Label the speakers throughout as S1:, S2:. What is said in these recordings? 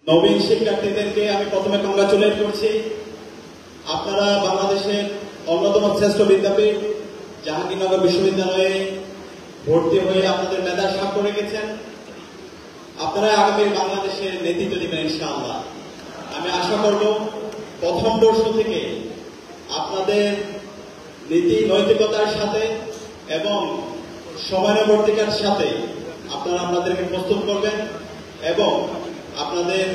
S1: নবীন শিক্ষার্থীদেরকে আমি প্রথমে কংগ্রাচুলেট করছি। আপনারা বাংলাদেশের অন্যতম শ্রেষ্ঠ বিদ্যাপীঠ জাহাঙ্গীরনগর বিশ্ববিদ্যালয়ে ভর্তি হয়ে আপনাদের মেধার স্বাক্ষর রেখেছেন। আপনারা আগামী বাংলাদেশের নেতৃত্ব দিবেন ইনশাআল্লাহ। আমি আশা করব প্রথম বর্ষ থেকে আপনাদের নীতি নৈতিকতার সাথে এবং সময়ানুবর্তিতার সাথে আপনারা আপনাদেরকে প্রস্তুত করবেন এবং আপনাদের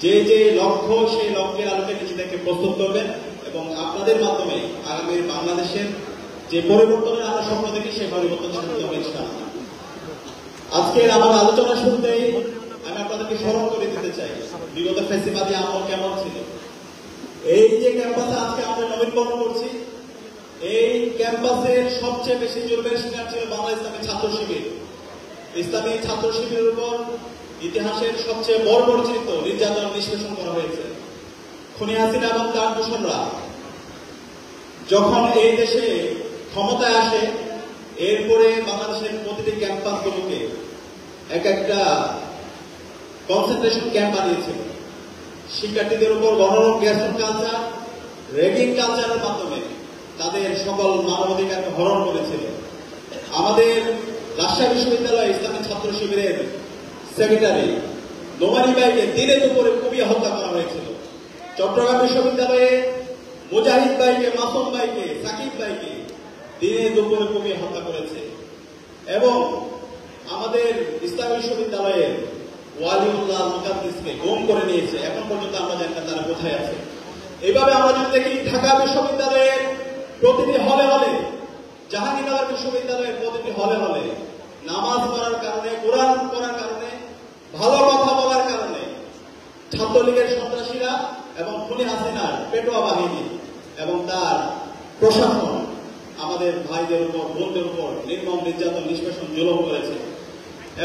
S1: যে যে লক্ষ্য সেই লক্ষ্যের আলোকে নিজেদেরকে প্রস্তুত করবেন এবং আপনাদের মাধ্যমে আগামী বাংলাদেশের যে পরিবর্তনের আমরা স্বপ্ন দেখি সেই পরিবর্তন সাধিত হবে ইনশাআল্লাহ। আজকের আমার আলোচনা শুনতেই আমি আপনাদেরকে স্মরণ করে দিতে চাই বিগত ফ্যাসিবাদী আমল কেমন ছিল। এই যে ক্যাম্পাসে আজকে আমরা নবীনবরণ করছি, এই ক্যাম্পাসের সবচেয়ে বেশি জুলুমের শিকার ছিল বাংলা ইসলামী ছাত্র শিবির। ইসলামী ছাত্র শিবিরের উপর ইতিহাসের সবচেয়ে বর্বরচিত নির্যাতন নিষ্পেষণ করা হয়েছে। খুনি হাসিনা এবং তার দূষণরা যখন এই দেশে ক্ষমতায় আসে, এরপরে বাংলাদেশের প্রতিটি ক্যাম্পাসগুলোকে এক একটা কনসেন্ট্রেশন ক্যাম্প বানিয়েছিল। শিক্ষার্থীদের উপর গণরম গ্যাসন কালচার, র্যাগিং কালচারের মাধ্যমে তাদের সকল মানবাধিকারকে হরণ করেছিল। আমাদের রাজশাহী বিশ্ববিদ্যালয় ইসলামী ছাত্র শিবিরের সেক্রেটারি নোমানী ভাইকে দিনে দুপুরে কুপিয়ে হত্যা করা হয়েছিল। চট্টগ্রাম বিশ্ববিদ্যালয়ে মুজাহিদ ভাইকে, মাসুম ভাইকে, সাকিব ভাইকে দিনে দুপুরে কুপিয়ে হত্যা করেছে এবং আমাদের ইসলামী বিশ্ববিদ্যালয়ের ওয়ালিউল্লাহ মুকাদ্দিসকে গুম করে নিয়েছে। এখন পর্যন্ত আমরা জানি না তারা কোথায় আছে। এইভাবে আমরা যদি দেখি ঢাকা বিশ্ববিদ্যালয়ের প্রতিটি হলে হলে, জাহাঙ্গীরনগর বিশ্ববিদ্যালয়ের প্রতিটি হলে হলে নামাজ পড়ার কারণে, কোরআন পড়ার কারণে, ভালো কথা বলার কারণে ছাত্রলীগের সন্ত্রাসীরা এবং খুনি হাসিনার পেটোয়া বাহিনী এবং তার প্রশাসন আমাদের ভাইদের উপর, বোনদের উপর নির্মম নির্যাতন নিষ্পেষণ জুলুম করেছে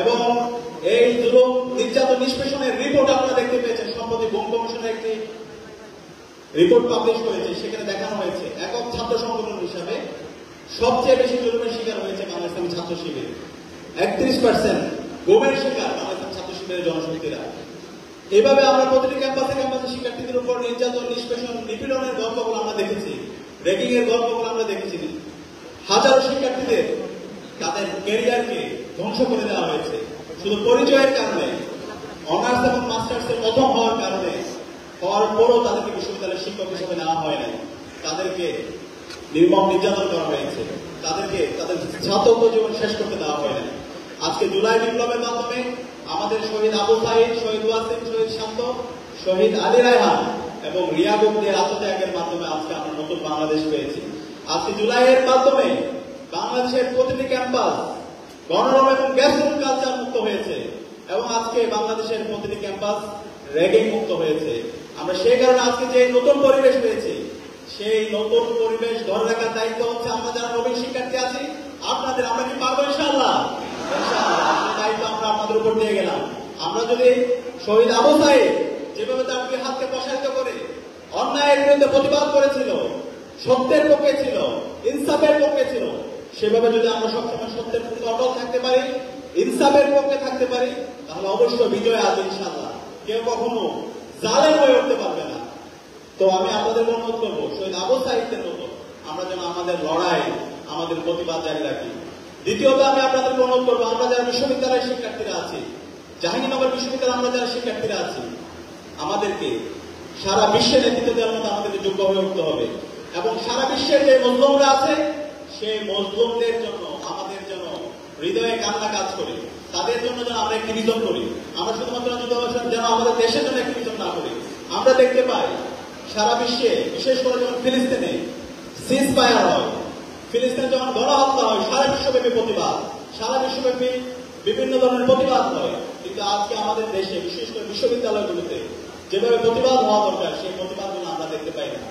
S1: এবং এই জুলুম নির্যাতন নিষ্পেষণের রিপোর্ট আপনারা দেখতে পেয়েছেন। সম্প্রতি গুম কমিশনের একটি রিপোর্ট পাবলিশ করেছে। সেখানে দেখানো হয়েছে একক ছাত্র সংগঠন হিসাবে সবচেয়ে বেশি জুলুমের শিকার হয়েছে বাংলা ইসলামী ছাত্র শিবির। 31% গুমের শিকার বাংলা ইসলামী ছাত্র শিবিরের জনশক্তিরা। এইভাবে আমরা প্রতিটি ক্যাম্পাসে ক্যাম্পাসে শিক্ষার্থীদের উপর নির্যাতন নিষ্পেষণ নিপীড়নের গল্পগুলো আমরা দেখেছি, র্যাগিং এর গল্পগুলো আমরা দেখেছি। হাজারো শিক্ষার্থীদের তাদের ক্যারিয়ারকে ধ্বংস করে দেওয়া হয়েছে শুধু পরিচয়ের কারণে। অনার্স এবং মাস্টার্সের প্রথম হওয়ার কারণে, হওয়ার পরও তাদেরকে বিশ্ববিদ্যালয়ের শিক্ষক হিসেবে নেওয়া হয় নাই। তাদেরকে নির্মম নির্যাতন করা হয়েছে, তাদেরকে তাদের ছাত্র জীবন শেষ করতে দেওয়া হয় নাই। আজকে জুলাই বিপ্লবের মাধ্যমে আমাদের শহীদ আবু সাইদ, শহীদ ওয়াসিম, শহীদ শান্ত, শহীদ আলী রায়হান এবং রিয়া গুপ্তের আত্মত্যাগের মাধ্যমে আজকে আমরা নতুন বাংলাদেশ পেয়েছি। আজকে জুলাইয়ের মাধ্যমে বাংলাদেশের প্রতিটি ক্যাম্পাস গণরম এবং গ্যাসরুম কালচার মুক্ত হয়েছে এবং আজকে বাংলাদেশের প্রতিটি ক্যাম্পাস র্যাগিং মুক্ত হয়েছে। আমরা সেই কারণে আজকে যে নতুন পরিবেশ পেয়েছি, সেই নতুন পরিবেশ ধরে রাখার দায়িত্ব হচ্ছে আমরা যারা নবীন শিক্ষার্থী আছি আপনাদের। আমরা কি পারবো ইনশাআল্লাহ? দায়িত্ব আমরা আপনাদের উপর দিয়ে গেলাম। আমরা যদি শহীদ আবু সাইদ যেভাবে তার দুই হাতকে প্রসারিত করে অন্যায়ের বিরুদ্ধে প্রতিবাদ করেছিল, সত্যের পক্ষে ছিল, ইনসাফের পক্ষে ছিল, সেভাবে যদি আমরা সবসময় সত্যের প্রতি অটল থাকতে পারি, ইনসাফের পক্ষে থাকতে পারি, তাহলে অবশ্যই বিজয় আছে ইনশাআল্লাহ। কেউ কখনো জালেম হয়ে উঠতে পারবে না। তো আমি আপনাদের অনুরোধ করবো শহীদ আবু সাইদের মতো আমরা যেন আমাদের লড়াই, আমাদের প্রতিবাদ জারি রাখি। দ্বিতীয়ত আমি আপনাদের অনুরোধ করবো আমরা যারা বিশ্ববিদ্যালয়ের শিক্ষার্থীরা আছি, জাহাঙ্গীরনগর বিশ্ববিদ্যালয়ে আমরা যারা শিক্ষার্থীরা আছি, আমাদেরকে সারা বিশ্বে নেতৃত্ব দেওয়ার মতো আমাদেরকে যোগ্য হয়ে উঠতে হবে এবং সারা বিশ্বের যে মজলুমরা আছে সেই মজলুমদের জন্য আমাদের যেন হৃদয়ে কান্না কাজ করে, তাদের জন্য যেন আমরা একটি বিজন করি। আমরা শুধুমাত্র যেন আমাদের দেশের জন্য একটি বিজন না করি। আমরা দেখতে পাই সারা বিশ্বে, বিশেষ করে যখন ফিলিস্তিনে সিজ ফায়ার হয়, ফিলিস্তিনে যখন গণহত্যা হয়, সারা বিশ্বব্যাপী প্রতিবাদ, সারা বিশ্বব্যাপী বিভিন্ন ধরনের প্রতিবাদ হয়। কিন্তু আজকে আমাদের দেশে বিশেষ করে বিশ্ববিদ্যালয়গুলোতে যেভাবে প্রতিবাদ হওয়া দরকার সেই প্রতিবাদগুলো আমরা দেখতে পাই না।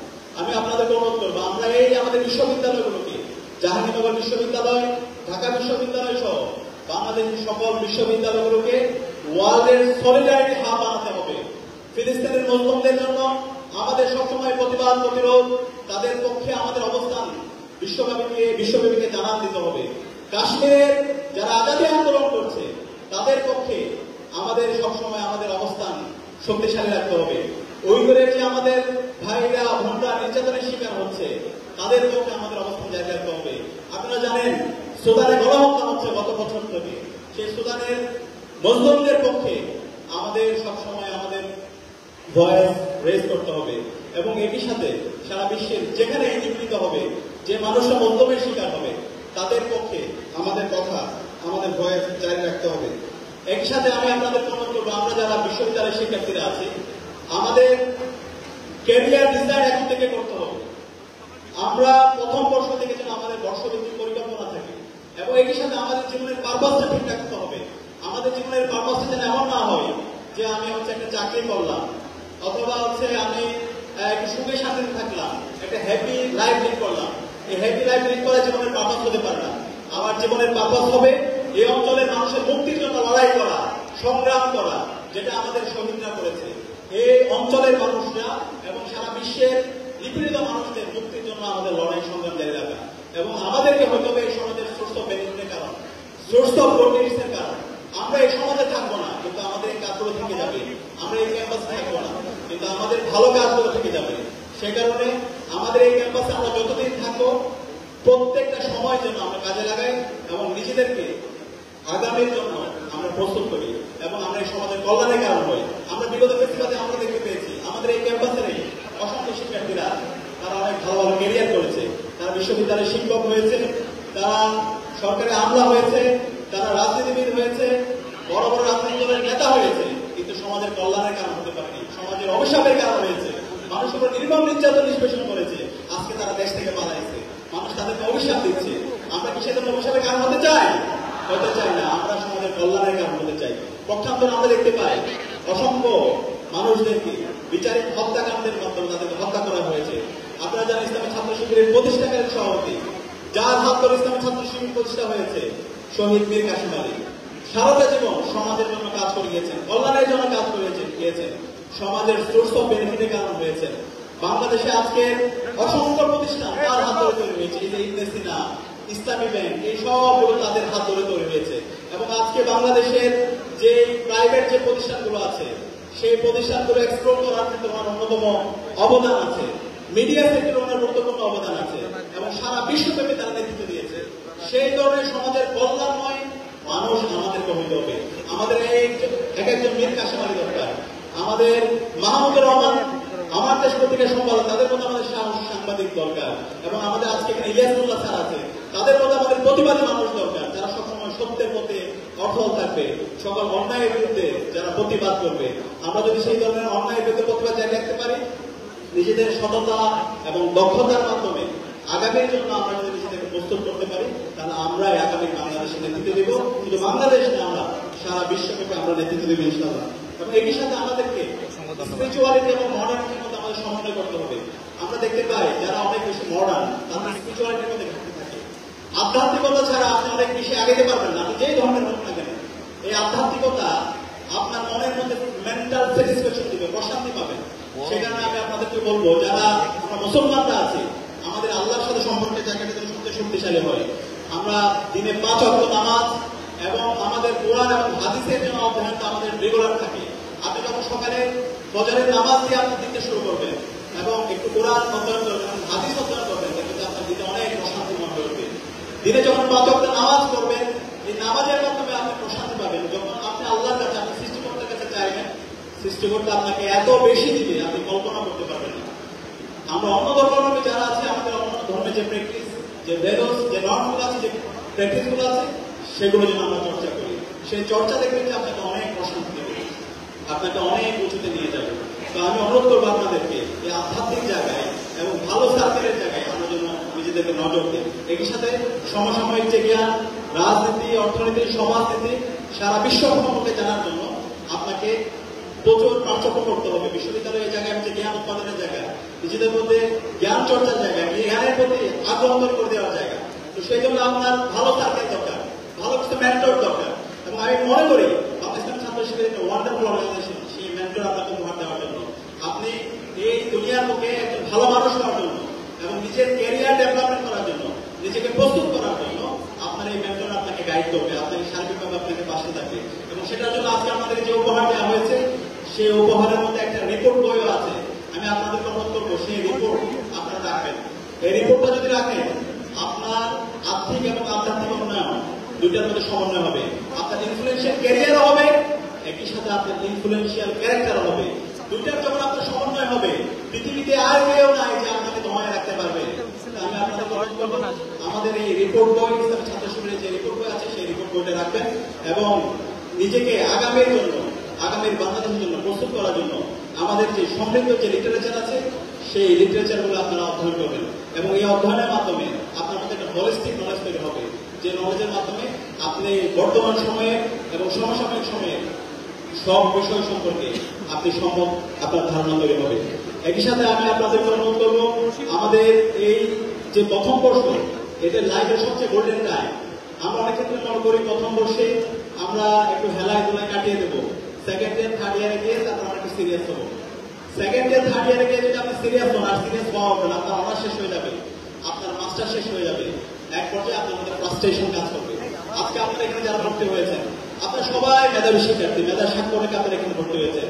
S1: আমি আপনাদেরকে অনুরোধ করবো আমরা এই আমাদের বিশ্ববিদ্যালয়গুলোকে, জাহাঙ্গীরনগর বিশ্ববিদ্যালয়, ঢাকা বিশ্ববিদ্যালয় সহ বাংলাদেশের সকল বিশ্ববিদ্যালয়গুলোকে ওয়ার্ল্ডের সলিডারিটি হাব বানাতে হবে। ফিলিস্তিনের মজলুমদের জন্য আমাদের সবসময় প্রতিবাদ, প্রতিরোধ, তাদের পক্ষে আমাদের অবস্থান বিশ্বব্যাপীকে জানান দিতে হবে। কাশ্মীরের যারা আজাদী আন্দোলন করছে তাদের পক্ষে আমাদের সবসময় আমাদের অবস্থান শক্তিশালী রাখতে হবে। ওই করে যে আমাদের ভাইরা বোনরা নির্যাতনের শিকার হচ্ছে তাদের পক্ষে আমাদের অবস্থান জারি রাখতে হবে। আপনারা জানেন সুদানে গণহত্যা হচ্ছে গত বছর থেকে, সেই সুদানের মজলুমদের পক্ষে আমাদের সবসময় আমাদের ভয়েস রেজ করতে হবে এবং একই সাথে সারা বিশ্বের যেখানে নিপীড়িত হবে, যে মানুষরা মজলুমের শিকার হবে তাদের পক্ষে আমাদের কথা, আমাদের ভয়েস জারি রাখতে হবে। একই সাথে আমি আপনাদের অনুরোধ করবো, আমরা যারা বিশ্ববিদ্যালয়ের শিক্ষার্থীরা আছি, আমাদের ক্যারিয়ার ডিজাইন এখন থেকে করতে হবে। আমরা প্রথম বর্ষ থেকে যেন আমাদের বর্ষভিত্তিক পরিকল্পনা থাকে এবং একই সাথে আমাদের জীবনের পারপাসটা ঠিক রাখতে হবে। আমাদের জীবনের পারপাসটা যেন এমন না হয় যে আমি একটা চাকরি করলাম অথবা আমি একটু সুখে শান্তিতে থাকলাম, একটা হ্যাপি লাইফ লিড করলাম। এই হ্যাপি লাইফ লিড করা জীবনের পারপাস হতে পারে না। আমার জীবনের পারপাস হবে এই অঞ্চলের মানুষের মুক্তির জন্য লড়াই করা, সংগ্রাম করা, যেটা আমাদের শহীদরা করেছে। এই অঞ্চলের মানুষরা এবং সারা বিশ্বের নিপীড়িত মানুষদের মুক্তির জন্য আমাদের লড়াই সংগ্রাম জারি রাখা এবং আমাদেরকে হয়তো এই সমাজের সোর্স অফ বেনিফিটের কারণ, সোর্স অফ প্রোটিনের কারণ আমরা এই সমাজে থাকবো না, কিন্তু আমাদের এই কাজগুলো থেকে যাবে। আমরা এই ক্যাম্পাসে থাকবো না, কিন্তু আমাদের ভালো কাজগুলো থেকে যাবে। সে কারণে আমাদের এই ক্যাম্পাসে আমরা যতদিন থাকবো প্রত্যেকটা সময় যেন আমরা কাজে লাগাই এবং নিজেদেরকে আগামীর জন্য আমরা প্রস্তুত করি এবং আমরা এই সমাজের কল্যাণের কারণ হই। আমরা বিগত ফেস্টিভ্যালে আমরা দেখতে পেয়েছি আমাদের এই ক্যাম্পাসের অসংখ্য শিক্ষার্থীরা তারা অনেক ভালো ভালো ক্যারিয়ার করেছে, তারা বিশ্ববিদ্যালয়ের শিক্ষক হয়েছে, তারা সরকারি আমলা হয়েছে, তারা রাজনীতিবিদ হয়েছে, বড় বড় রাজনৈতিক দলের নেতা হয়েছে, কিন্তু সমাজের কল্যাণের কারণ হতে পারেনি, সমাজের অভিশাপের কারণ হয়েছে। মানুষের উপর নির্মম নির্যাতন নিষ্পেষণ করেছে, আজকে তারা দেশ থেকে পালাইছে, মানুষ তাদেরকে অভিশাপ দিচ্ছে। আমরা কি সেজন্য অভিশাপের কারণ হতে চাই? হতে চাই না। আমরা সমাজের কল্যাণের কারণ হতে চাই। পক্ষান্তরে আমরা দেখতে পাই অসংখ্য মানুষদেরকে বিচারিক হত্যাকাণ্ডের মাধ্যমে তাদেরকে হত্যা করা হয়েছে। আপনারা জানেন ইসলামী ছাত্র শিবিরের প্রতিষ্ঠাকারী সভাপতি, যার হাত ধরে ইসলামী ছাত্র শিবির প্রতিষ্ঠা হয়েছে, শহীদ মীর কাসেম আলী, সারাটা জীবন সমাজের জন্য কাজ করে গিয়েছেন, কল্যাণের জন্য কাজ করে গিয়েছেন, সমাজের সোর্স অফ বেনিফিটের কারণ হয়েছেন। বাংলাদেশে আজকে অসংখ্য প্রতিষ্ঠান তার হাত ধরে তৈরি হয়েছে। এই যে ইবনে সিনা, ইসলামী ব্যাংক, এই সবগুলো তাদের হাত ধরে তৈরি হয়েছে। এবং আজকে বাংলাদেশের যে প্রাইভেট যে প্রতিষ্ঠানগুলো আছে, সেই প্রতিষ্ঠানগুলো এক্সপ্লোর করার ক্ষেত্রে ওনার অন্যতম অবদান আছে। মিডিয়া সেক্টরে ওনার গুরুত্বপূর্ণ অবদান আছে এবং সারা বিশ্বব্যাপী তারা নেতৃত্ব দিয়েছে। সেই ধরনের সমাজের কল্যাণময় মানুষ আমাদেরকে হইতে হবে। আমাদের এক একজন মীর কাসেম আলী দরকার, আমাদের মাহমুদুর রহমান আমার দেশ পত্রিকার সম্পাদক, তাদের মধ্যে আমাদের সাংবাদিক দরকার এবং আমাদের আজকে এখানে ইলিয়াসুল্লাহ স্যার আছে, তাদের মধ্যে আমাদের প্রতিবাদী মানুষ দরকার, যারা সবসময় সত্যের পথে অটল থাকবে, সকল অন্যায়ের বিরুদ্ধে যারা প্রতিবাদ করবে। আমরা যদি সেই ধরনের অন্যায়ের বিরুদ্ধে প্রতিবাদ জারি রাখতে পারি, নিজেদের সততা এবং দক্ষতার মাধ্যমে আগামীর জন্য আমরা যদি নিজেদেরকে প্রস্তুত করতে পারি, তাহলে আমরাই আগামী বাংলাদেশের নেতৃত্ব দেব। শুধু বাংলাদেশ না, আমরা সারা বিশ্বব্যাপী আমরা নেতৃত্ব দেব ইনশাআল্লাহ। এবং একই সাথে আমাদেরকে স্পিরিচুয়ালিটি এবং মডার্নিটির মধ্যে আমাদের সমন্বয় করতে হবে। আমরা দেখতে পাই যারা অনেক বেশি মডার্ন, তাদের স্পিরিচুয়ালিটির মধ্যে ঘাটতি থাকে। আধ্যাত্মিকতা ছাড়া আপনি অনেক বেশি আগাইতে পারবেন না, আপনি যেই ধরনের হোক না কেন। এই আধ্যাত্মিকতা আপনার মনের মধ্যে মেন্টাল স্যাটিসফ্যাকশন দিবে, প্রশান্তি পাবেন। সেখানে আমি আপনাদেরকে বলবো, যারা আমরা মুসলমানরা আছি, আমাদের আল্লাহর সাথে সম্পর্কের জায়গাটা যেন সবচেয়ে শক্তিশালী হয়। আমরা দিনে 5 ওয়াক্ত নামাজ এবং আমাদের কোরআন এবং হাদিসের জন্য অধ্যয়নটা আমাদের রেগুলার থাকে। আপনি যখন সকালে ফজরের নামাজ দিয়ে আপনি দিতে শুরু করবেন এবং একটু কোরআন অধ্যয়ন করবেন, হাদিস অধ্যয়ন করবেন, কিন্তু আপনার দিনে অনেক প্রশান্তি মনে হবে। দিনে যখন 5 ওয়াক্ত নামাজ করবেন, এই নামাজের মাধ্যমে আপনি প্রশান্তি পাবেন। যখন আপনি আল্লাহর কাছে, আপনি সৃষ্টিকর্তার কাছে চাইবেন, সৃষ্টিকর্তা আপনাকে এত বেশি দিবে আপনি কল্পনা করতে পারবেন না। আমরা অন্য ধর্মাবলম্বী যারা আছে, আমাদের অন্য ধর্মের যে প্র্যাকটিস, যে ভেদস, যে নর্মগুলো আছে, যে প্র্যাকটিসগুলো আছে, সেগুলো যেন আমরা চর্চা করি। সেই চর্চা দেখবেন যে আপনাকে অনেক প্রশান্তি দেবে, আপনাকে অনেক উঁচুতে নিয়ে যাবে। তো আমি অনুরোধ করবো আপনাদেরকে এই আধ্যাত্মিক জায়গায় এবং ভালো সার্কেলের জায়গায় আমরা যেন নিজেদেরকে নজর দিই। একই সাথে সমসাময়িক যে জ্ঞান, রাজনীতি, অর্থনীতি, সমাজনীতি, সারা বিশ্ব সম্পর্কে জানার জন্য আপনাকে প্রচুর পার্থক্য করতে হবে। বিশ্ববিদ্যালয় এই জায়গায় হচ্ছে জ্ঞান উৎপাদনের জায়গা, নিজেদের মধ্যে জ্ঞান চর্চার জায়গা, জ্ঞানের প্রতি আগ্রহ করে দেওয়ার জায়গা। তো সেই জন্য আপনার ভালো সার্কেল দরকার, ভালো কিছু মেন্টর দরকার। এবং আমি মনে করি পাকিস্তান ছাত্র শিবির একটা ওয়ান্ডারফুল অর্গানাইজেশন, সেই মেন্টর আপনাকে উপহার দেওয়ার জন্য, আপনি এই দুনিয়ার পক্ষে একজন ভালো মানুষ হওয়ার জন্য এবং নিজের ক্যারিয়ার ডেভেলপমেন্ট করার জন্য, নিজেকে প্রস্তুত করার জন্য আপনার এই মেন্টর আপনাকে গাইড করবে, আপনাকে সার্বিকভাবে আপনাকে পাশে থাকবে। এবং সেটার জন্য আজকে আমাদের যে উপহার দেওয়া হয়েছে, সেই উপহারের মধ্যে একটা রিপোর্ট বইও আছে। আমি আপনাদের অনুরোধ করবো সেই রিপোর্ট আপনারা রাখবেন। এই রিপোর্টটা যদি রাখেন, আপনার আর্থিক এবং আধ্যাত্মিক উন্নয়ন দুইটার মধ্যে সমন্বয় হবে। আপনার ইনফ্লুয়েন্সিয়াল ক্যারিয়ারও হবে, একই সাথে আপনার ইনফ্লুয়েন্সিয়াল ক্যারেক্টারও হবে। দুইটার যখন আপনার সমন্বয় হবে, পৃথিবীতে আর কেউ নাই যে আপনাকে দমায় রাখতে পারবে। আমি আপনাদের অনুরোধ করবো, আমাদের এই রিপোর্ট বই, ছাত্র শিবিরের যে রিপোর্ট বই আছে সেই রিপোর্ট বইটা রাখবেন এবং নিজেকে আগামীর জন্য, আগামীর বাংলাদেশের জন্য প্রস্তুত করার জন্য আমাদের যে সমৃদ্ধ যে লিটারেচার আছে সেই লিটারেচার গুলো আপনারা অধ্যয়ন করবেন এবং এই অধ্যয়নের মাধ্যমে আপনার মধ্যে একটা হলিস্টিক নলেজ তৈরি হবে, যে নলেজের মাধ্যমে আপনি বর্তমান সময়ে এবং সমসাময়িক সময়ে সব বিষয় সম্পর্কে আপনি সম্ভব আপনার ধারণা তৈরি হবে। একই সাথে আমি আপনাদেরকে অনুরোধ করবো, আমাদের এই যে প্রথম বর্ষ, এটা লাইফের সবচেয়ে গোল্ডেন টাইম। আমরা অনেক ক্ষেত্রে মনে করি প্রথম বর্ষে আমরা একটু হেলায় দোলায় কাটিয়ে দেবো, সেকেন্ড ইয়ার থার্ড ইয়ারে গিয়ে তারপর আমরা একটু সিরিয়াস হবো। সেকেন্ড ইয়ার থার্ড ইয়ারে গিয়ে যদি আপনি সিরিয়াস হন, আর সিরিয়াস হওয়া হবে না, আপনার অনার্স শেষ হয়ে যাবে, আপনার মাস্টার শেষ হয়ে যাবে, এক পর্যায়ে আপনার মধ্যে ফ্রাস্ট্রেশন কাজ করবে। আজকে আপনারা এখানে যারা ভর্তি হয়েছেন, আপনার সবাই মেধাবী শিক্ষার্থী, মেধার স্বাক্ষর রেখে আপনারা এখানে ভর্তি হয়েছেন।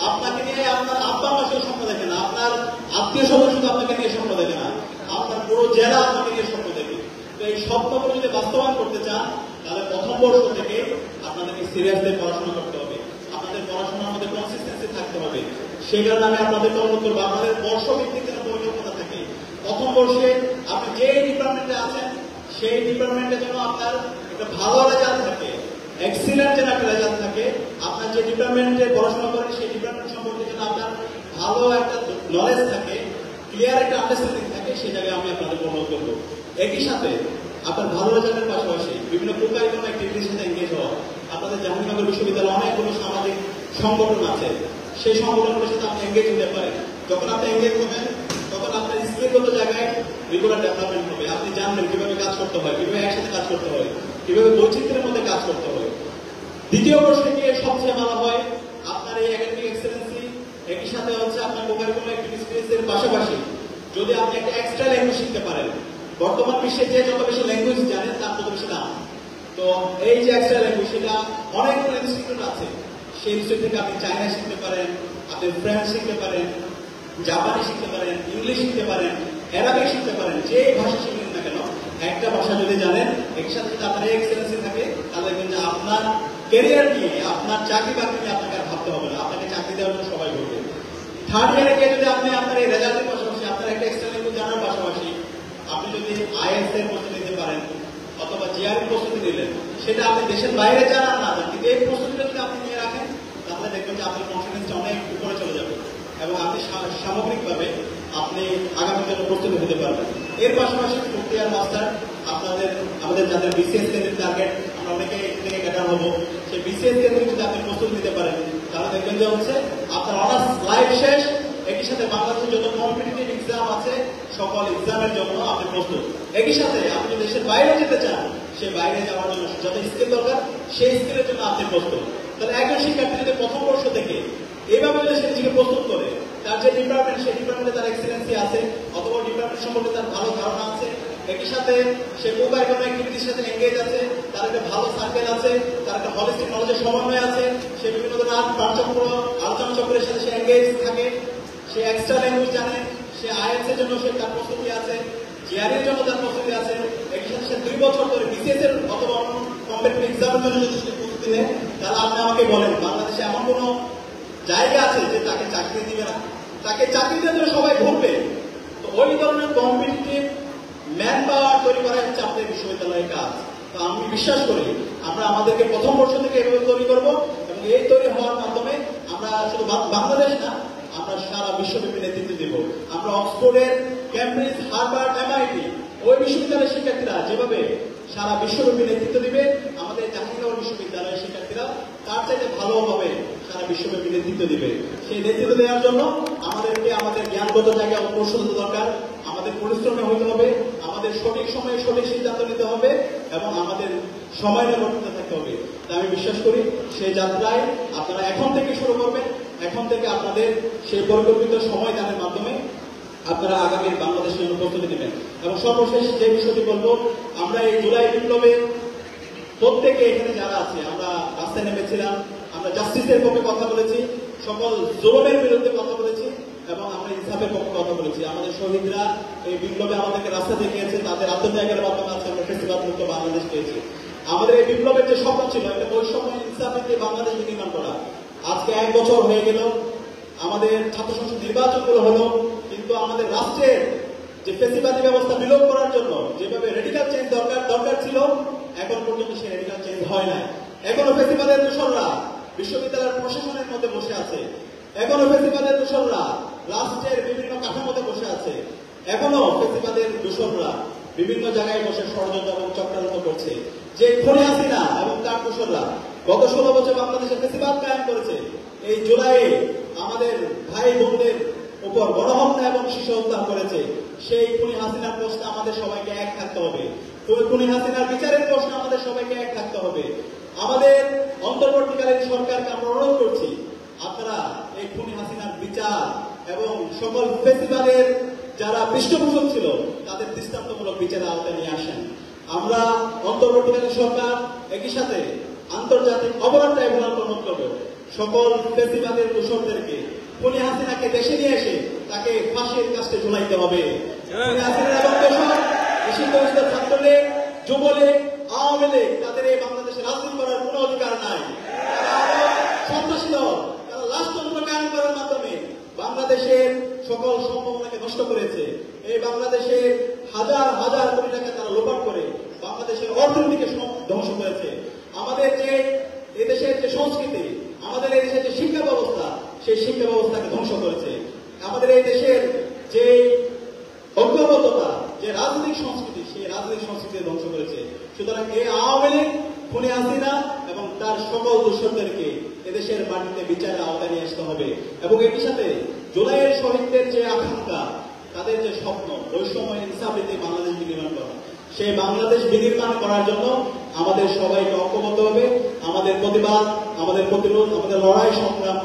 S1: আপনাকে নিয়ে আপনার আব্বা মা কেউ স্বপ্ন দেখে না, আপনার আত্মীয় স্বজন শুধু আপনাকে নিয়ে স্বপ্ন দেখে না, আপনার পুরো জেলা আপনাকে নিয়ে স্বপ্ন দেখে। তো এই স্বপ্নগুলো যদি বাস্তবায়ন করতে চান, তাহলে প্রথম বর্ষ থেকে আপনাদেরকে সিরিয়াসলি পড়াশোনা করতে হবে, আপনাদের পড়াশোনার মধ্যে কনসিস্টেন্সি থাকতে হবে। সেই কারণে আমি আপনাদেরকে অনুরোধ করবো, আপনাদের বর্ষভিত্তিক যেন পরিকল্পনা থাকে। প্রথম বর্ষে আপনি যে ডিপার্টমেন্টে আছেন সেই ডিপার্টমেন্টে যেন আপনার একটা ভালো রেজাল্ট থাকে, এক্সিলেন্ট যেন একটা রেজাল্ট থাকে। আপনার যে ডিপার্টমেন্টে পড়াশোনা করেন সেই ডিপার্টমেন্ট সম্পর্কে যেন আপনার ভালো একটা নলেজ থাকে, ক্লিয়ার একটা আন্ডারস্ট্যান্ডিং থাকে, সেই জায়গায় আমি আপনাদের অনুরোধ করবো। একই সাথে আপনার ভালো রেজাল্টের পাশাপাশি বিভিন্ন প্রকারিকম অ্যাক্টিভিটির সাথে এঙ্গেজ হওয়া। আপনাদের জাহাঙ্গীরনগর বিশ্ববিদ্যালয়ে অনেকগুলো সামাজিক সংগঠন আছে, সেই সংগঠনগুলোর সাথে আপনি এঙ্গেজ হতে পারেন। যখন আপনি এঙ্গেজ হবেন, তখন আপনার স্কিলগত জায়গায় রেগুলার ডেভেলপমেন্ট হবে। আপনি জানবেন কিভাবে কাজ করতে হয়, কিভাবে একসাথে কাজ করতে হয়, কিভাবে বৈচিত্র্যের মধ্যে কাজ করতে হয়। দ্বিতীয় বর্ষে গিয়ে সবচেয়ে ভালো হয় আপনার এই একাডেমিক এক্সেলেন্সি, একই সাথে হচ্ছে আপনার প্রকারিকম অ্যাক্টিভিটিসের পাশাপাশি যদি আপনি একটা এক্সট্রা ল্যাঙ্গুয়েজ শিখতে পারেন। বর্তমান বিশ্বে যে যত বেশি ল্যাঙ্গুয়েজ জানেন তার তত বেশি দাম। তো এই যে এক্সট্রা ল্যাঙ্গুয়েজ, সেটা অনেকগুলো ইনস্টিটিউট আছে, সেই ইনস্টিটিউট থেকে আপনি চাইনা শিখতে পারেন, আপনি ফ্রেঞ্চ শিখতে পারেন, জাপানি শিখতে পারেন, ইংলিশ শিখতে পারেন, অ্যারাবিক শিখতে পারেন। যে ভাষা শিখলেন না কেন, একটা ভাষা যদি জানেন, একসাথে যদি আপনার এক্সেলেন্সি থাকে, তাহলে দেখবেন যে আপনার ক্যারিয়ার নিয়ে, আপনার চাকরি বাকরি নিয়ে আপনাকে আর ভাবতে হবে না, আপনাকে চাকরি দেওয়ার জন্য সবাই বলবে। থার্ড ইয়ারে গিয়ে যদি আপনি আপনার এই রেজাল্টের পাশাপাশি আপনার একটা এক্সট্রা ল্যাঙ্গুয়েজ জানার পাশাপাশি আপনি যদি আইএলটিএস এর প্রস্তুতি নিতে পারেন অথবা জিআরই প্রস্তুতি নিলেন, সেটা আপনি দেশের বাইরে জানান না জানেন, কিন্তু এই প্রস্তুতিটা যদি আপনি নিয়ে রাখেন, তাহলে দেখবেন যে আপনার কনফিডেন্সটা অনেক উপরে চলে যাবে এবং আপনি সামগ্রিকভাবে আপনি আগামীর জন্য প্রস্তুতি হতে পারবেন। এর পাশাপাশি ফোর্থ ইয়ার মাস্টার আমাদের যাদের বিসিএস কেন্দ্রিক টার্গেট, আমরা অনেকে থেকে ক্যাডার হবো, সেই বিসিএস কেন্দ্রিক যদি আপনি প্রস্তুতি নিতে পারেন, তাহলে দেখবেন যে হচ্ছে আপনার অনার্স লাইফ শেষ। একই সাথে বাংলাদেশের যত কম্পিটিটিভ এক্সাম আছে সকল এক্সামের জন্য আপনি প্রস্তুত। একই সাথে আপনি যদি দেশের বাইরে যেতে চান, সেই বাইরে যাওয়ার জন্য যত স্কিল দরকার সেই স্কিলের জন্য আপনি প্রস্তুত। তাহলে একজন শিক্ষার্থী যদি প্রথম বর্ষ থেকে এইভাবে যদি সে নিজেকে প্রস্তুত করে, তার যে ডিপার্টমেন্ট সেই ডিপার্টমেন্টে তার এক্সেলেন্সি আছে অথবা ডিপার্টমেন্ট সম্পর্কে তার ভালো ধারণা আছে, একই সাথে সে মোবাইল কোনো অ্যাক্টিভিটির সাথে এঙ্গেজ আছে, তার একটা ভালো সার্কেল আছে, তার একটা হলিস্টিক নলেজের সমন্বয় আছে, সে বিভিন্ন ধরনের আলোচনা চক্রের সাথে সে এঙ্গেজ থাকে, সে এক্সট্রা ল্যাঙ্গুয়েজ জানে, সে আইএলটিএস এর জন্য সে তার প্রস্তুতি আছে, জিআরই এর জন্য তার প্রস্তুতি আছে, একই সাথে সে 2 বছর ধরে বিসিএস এর অথবা অন্য কম্পিটিটিভ এক্সামের জন্য যদি সে প্রস্তুতি নেয়, তাহলে আপনি আমাকে বলেন বাংলাদেশে এমন কোন জায়গা আছে যে তাকে চাকরি দিবে না, তাকে চাকরি দেওয়ার জন্য সবাই ঘুরবে। তো ওই ধরনের কম্পিটিটিভ ম্যান পাওয়ার তৈরি করা হচ্ছে আপনাদের বিশ্ববিদ্যালয়ের কাজ। তো আমি বিশ্বাস করি আমরা আমাদেরকে প্রথম বর্ষ থেকে এভাবে তৈরি করবো এবং এই তৈরি হওয়ার মাধ্যমে আমরা শুধু বাংলাদেশ না, আমরা সারা বিশ্বব্যাপী নেতৃত্ব দেব। আমরা অক্সফোর্ডের, ক্যামব্রিজ, হার্ভার্ড, এমআইটি ওই বিশ্ববিদ্যালয়ের শিক্ষার্থীরা যেভাবে সারা বিশ্বব্যাপী নেতৃত্ব দিবে, আমাদের জাহাঙ্গীরনগর বিশ্ববিদ্যালয়ের শিক্ষার্থীরা তার চাইতে ভালোভাবে সারা বিশ্বব্যাপী নেতৃত্ব দিবে। সেই নেতৃত্ব দেওয়ার জন্য আমাদেরকে আমাদের জ্ঞানগত জায়গায় অগ্রসর হতে দরকার, আমাদের পরিশ্রমে হতে হবে, আমাদের সঠিক সময়ে সঠিক সিদ্ধান্ত নিতে হবে এবং আমাদের সময় নির্বাচিত থাকতে হবে। তাই আমি বিশ্বাস করি সেই যাত্রায় আপনারা এখন থেকে শুরু করবেন, এখন থেকে আপনাদের সেই পরিকল্পিত সময়দানের মাধ্যমে আপনারা আগামীর বাংলাদেশের জন্য প্রস্তুতি নেবেন। এবং সর্বশেষ যে বিষয়টি বলবো, আমরা এই জুলাই বিপ্লবে প্রত্যেকে এখানে যারা আছে আমরা রাস্তায় নেমেছিলাম, আমরা জাস্টিসের পক্ষে কথা বলেছি, সকল জুলুমের বিরুদ্ধে কথা বলেছি এবং আমরা ইনসাফের পক্ষে কথা বলেছি। আমাদের শহীদরা এই বিপ্লবে আমাদেরকে রাস্তা দেখিয়েছে, তাদের আত্মত্যাগের মাধ্যমে আছে আমরা ফেসিবাদ মুক্ত বাংলাদেশ পেয়েছি। আমাদের এই বিপ্লবের যে স্বপ্ন ছিল একটা বৈষম্য ইনসাফের দিয়ে বাংলাদেশ নির্মাণ করা, আজকে 1 বছর হয়ে গেল, আমাদের ছাত্র সংসদ নির্বাচনগুলো হলো, কিন্তু আমাদের রাষ্ট্রের যে ফেসিবাদী ব্যবস্থা বিলোপ করার জন্য যেভাবে রেডিক্যাল চেঞ্জ দরকার ছিল, এখন পর্যন্ত সেই রেডিক্যাল চেঞ্জ হয় নাই। এখনো ফেসিবাদের দোসররা বিশ্ববিদ্যালয়ের প্রশাসনের মধ্যে বসে আছে, এখনো ফেসিবাদের দোসররা রাষ্ট্রের বিভিন্ন কাঠামোতে বসে আছে, এখনো ফেসিবাদের দোসররা বিভিন্ন জায়গায় বসে ষড়যন্ত্র এবং চক্রান্ত করছে। যে খুনি হাসিনা এবং তার দোসররা গত 16 বছর বাংলাদেশে ফেসিবাদ কায়েম করেছে, এই জুলাইয়ে আমাদের ভাই বোনদের উপর গণহত্যা এবং শিশু হত্যা করেছে। সেই খুনি হাসিনার প্রশ্নে আমাদের সবাইকে এক থাকতে হবে, খুনি হাসিনার বিচারের প্রশ্নে আমাদের সবাইকে এক থাকতে হবে। আমাদের অন্তর্বর্তীকালীন সরকারকে আমরা অনুরোধ করছি, আপনারা এই খুনি হাসিনার বিচার এবং সকল ফেসিবাদের যারা পৃষ্ঠপোষক ছিল তাদের দৃষ্টান্তমূলক বিচারের আওতায় নিয়ে আসেন। আমরা অন্তর্বর্তীকালীন সরকার একই সাথে আন্তর্জাতিক অপরাধ ট্রাইব্যুনাল প্রণয়ন করবে, সকল ফেসিবাদের দোষরদেরকে খুনি হাসিনাকে দেশে নিয়ে এসে তাকে ফাঁসির কাছে ঝুলাইতে হবে। খুনি হাসিনার এবং দোষর নিষিদ্ধ ছাত্রলীগ, যুবলীগ, আওয়ামী লীগ তাদের এই বাংলাদেশে রাজনীতি করার কোনো অধিকার নাই। সন্ত্রাসী দল, তারা রাজতন্ত্র কায়েম করার মাধ্যমে বাংলাদেশের সকল সম্ভাবনাকে নষ্ট করেছে। এই বাংলাদেশের হাজার হাজার কোটি টাকা তারা লোপাট করে বাংলাদেশের অর্থনীতিকে ধ্বংস করেছে। আমাদের যে এদেশের যে সংস্কৃতি, আমাদের এই দেশের যে শিক্ষা ব্যবস্থা, সেই শিক্ষা ব্যবস্থাকে ধ্বংস করেছে। আমাদের এই দেশের যে ঐক্যবদ্ধতা, যে রাজনৈতিক সংস্কৃতি, সেই রাজনৈতিক সংস্কৃতি ধ্বংস করেছে। সুতরাং এই আওয়ামী লীগ, খুনি হাসিনা এবং তার সকল দোষরদেরকে এদেশের মাটিতে বিচারের আওতায় নিয়ে আসতে হবে। এবং একই সাথে জুলাইয়ের শহীদদের যে আকাঙ্ক্ষা, তাদের যে স্বপ্ন, বৈষম্য ইনসাফে বাংলাদেশ বিনির্মাণ করা, সেই বাংলাদেশ বিনির্মাণ করার জন্য আমাদের সবাইকে ঐক্যবদ্ধ হবে। আমাদের প্রতিবাদ, আমাদের প্রতিরোধ, আমাদের লড়াই সংগ্রাম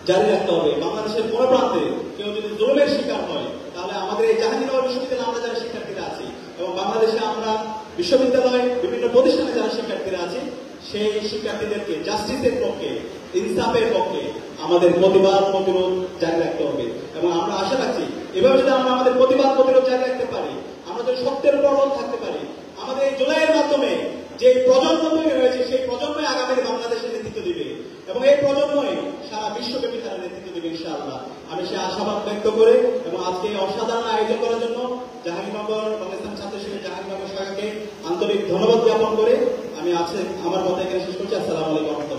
S1: জারি রাখতে হবে। বাংলাদেশের কোন প্রান্তে কেউ যদি জুলুমের শিকার হয়, তাহলে আমাদের এই জাহাঙ্গীরনগর বিশ্ববিদ্যালয়ে আমরা যারা শিক্ষার্থীরা আছি এবং বাংলাদেশে আমরা বিশ্ববিদ্যালয় বিভিন্ন প্রতিষ্ঠানে যারা শিক্ষার্থীরা আছি, সেই শিক্ষার্থীদেরকে জাস্টিসের পক্ষে, ইনসাফের পক্ষে আমাদের প্রতিবাদ প্রতিরোধ জারি রাখতে হবে। এবং আমরা আশা রাখছি এভাবে যদি আমরা আমাদের প্রতিবাদ প্রতিরোধ জারি রাখতে পারি, আমরা যদি সত্যের উপর অটল থাকতে পারি, আমাদের এই জুলাইয়ের মাধ্যমে যে প্রজন্ম তৈরি হয়েছে, সেই প্রজন্মই আগামী বাংলাদেশের নেতৃত্ব দিবে এবং এই প্রজন্মই সারা বিশ্বব্যাপী তারা নেতৃত্ব দিবে ইনশাআল্লাহ। আমি সে আশাবাদ ব্যক্ত করে এবং আজকে অসাধারণ আয়োজন করার জন্য জাহাঙ্গীরনগর বাংলাদেশ ছাত্র শিবির জাহাঙ্গীরনগর শাখাকে আন্তরিক ধন্যবাদ জ্ঞাপন করে আমি আমার কথা এখানে শেষ করছি। আসসালামু আলাইকুম।